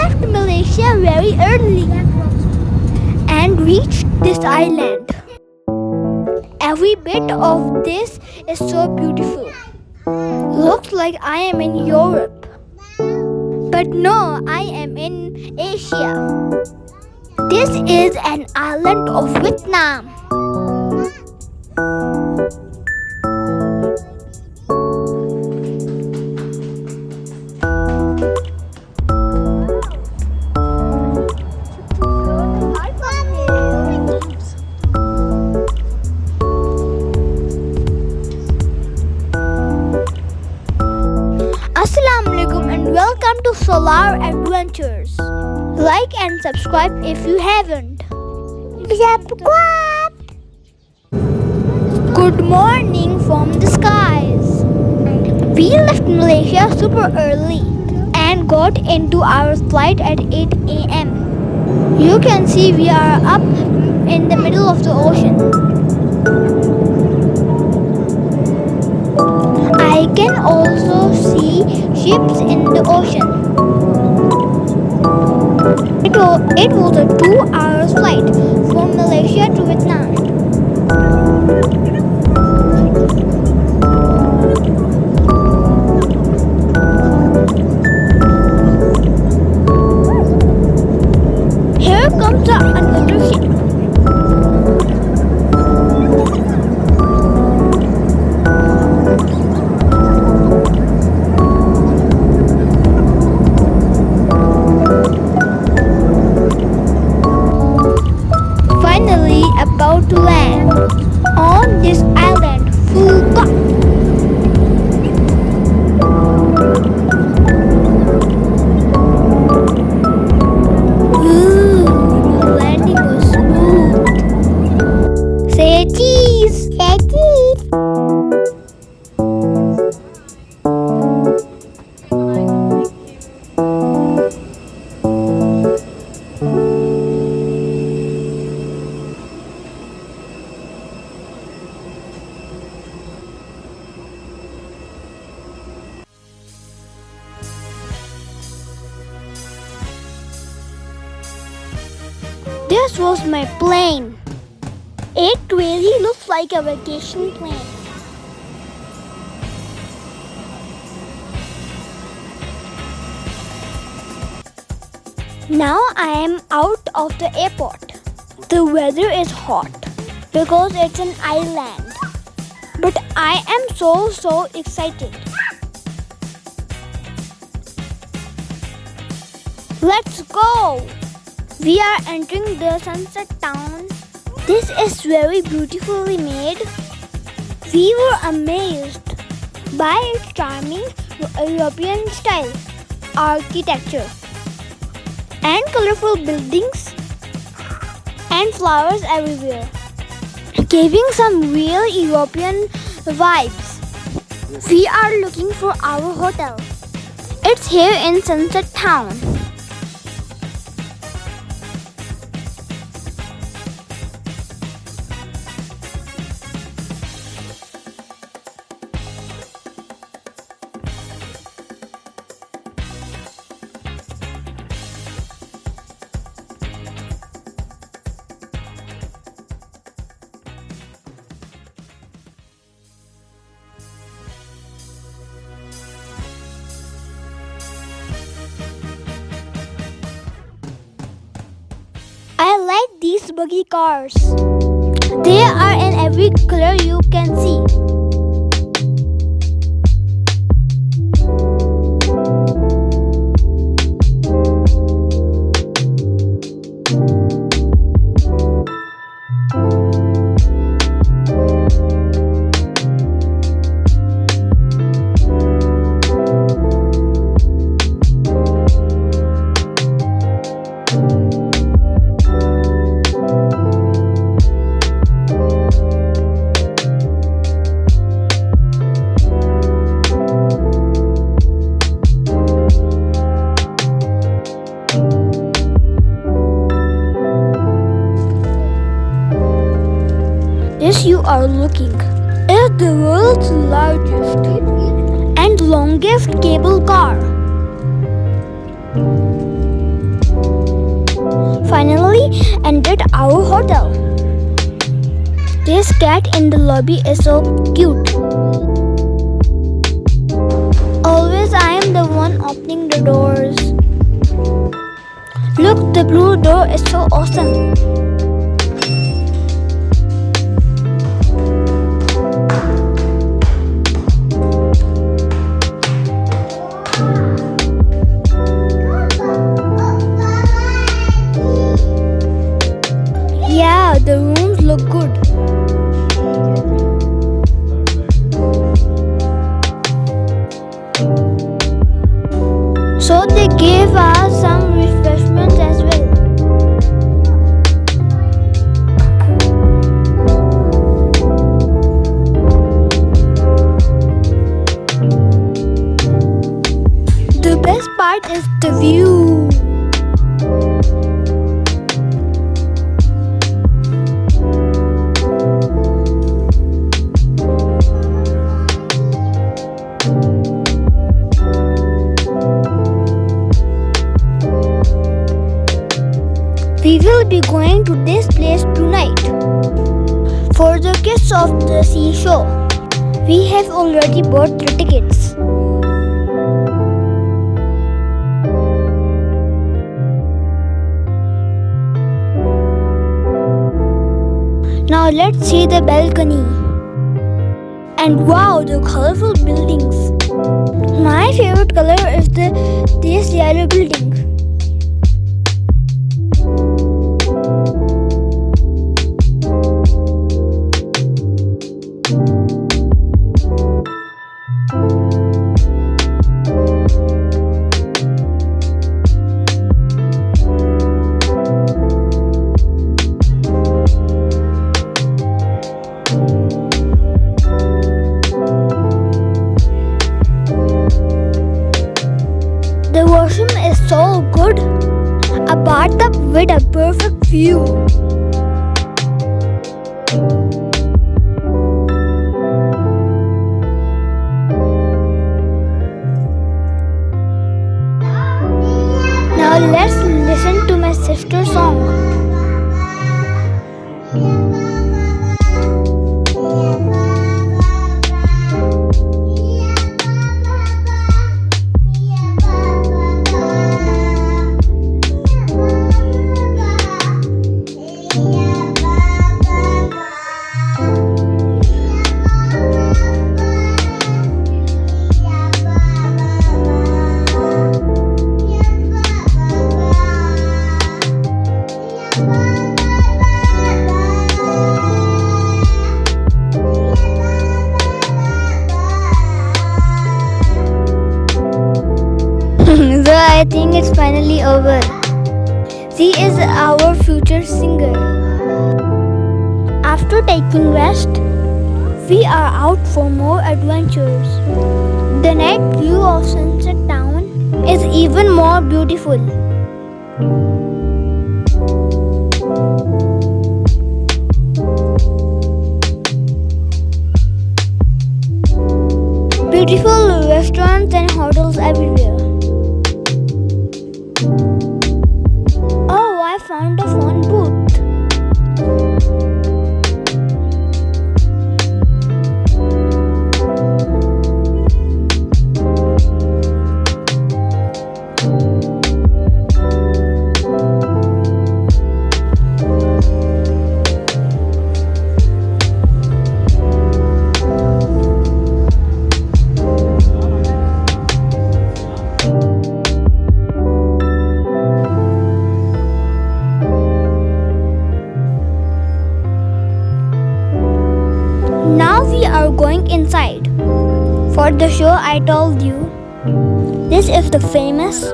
left Malaysia very early and reached this island. Every bit of this is so beautiful. Looks like I am in Europe. But no, I am in Asia. This is an island of Vietnam. Assalamualaikum and welcome to Salaar Adventures. Like and subscribe if you haven't. Subscribe. Good morning from the skies. We left Malaysia super early and got into our flight at 8 a.m. You can see we are up in the middle of the ocean. I can also see ships in the ocean. It was a 2-hour flight from Malaysia to Vietnam. Here comes another ship. About to land on this island, Phu Quoc. Ooh, the landing was smooth. Say cheese. Say cheese. This was my plane. It really looks like a vacation plane. Now I am out of the airport. The weather is hot because it's an island. But I am so excited. Let's go! We are entering the sunset town. This is very beautifully made. We were amazed by its charming European style, architecture, and colorful buildings and flowers everywhere, giving some real European vibes. We are looking for our hotel. It's here in Sunset Town. I like these buggy cars. They are in every color you can see. This you are looking is the world's largest and longest cable car. inside our hotel. This cat in the lobby is so cute. Always I am the one opening the doors. Look, the blue door is so awesome. Yeah, the rooms look good. So they gave us some refreshments as well. The best part is the view. We will be going to this place tonight for the Kiss of the Seashore. We have already bought the tickets. Now let's see the balcony. And wow, the colorful buildings. My favorite color is this yellow building. The washroom is so good. A bathtub with a perfect view. Now let's listen to my sister's song. So I think it's finally over. She is our future singer. After taking rest, we are out for more adventures. The night view of Sunset Town is even more beautiful. Beautiful restaurants and hotels everywhere. Oh, I found a phone booth. Now we are going inside. For the show I told you, this is the famous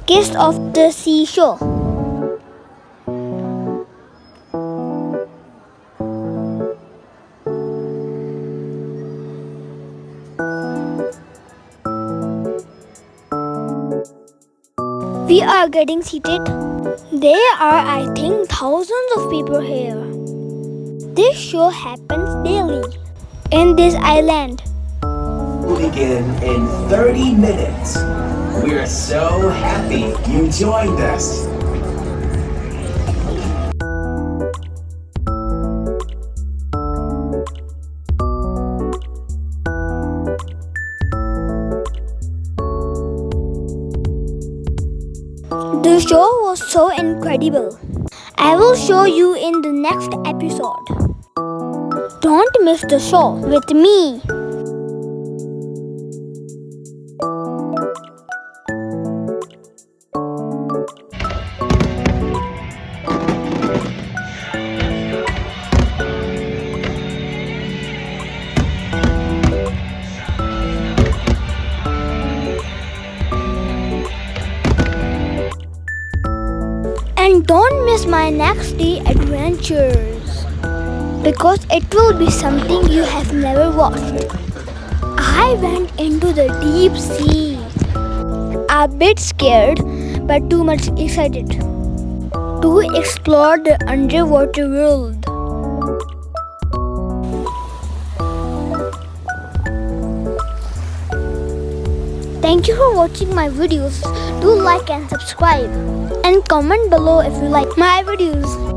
Kiss of the Seashore. We are getting seated. There are, I think, thousands of people here. This show happens daily in this island. Begin in 30 minutes. We're so happy you joined us. The show was so incredible. I will show you in the next episode. Don't miss the show with me. And don't miss my next day adventures, because it will be something you have never watched. I went into the deep sea. A bit scared, but too much excited to explore the underwater world. Thank you for watching my videos. Do like and subscribe, and comment below if you like my videos.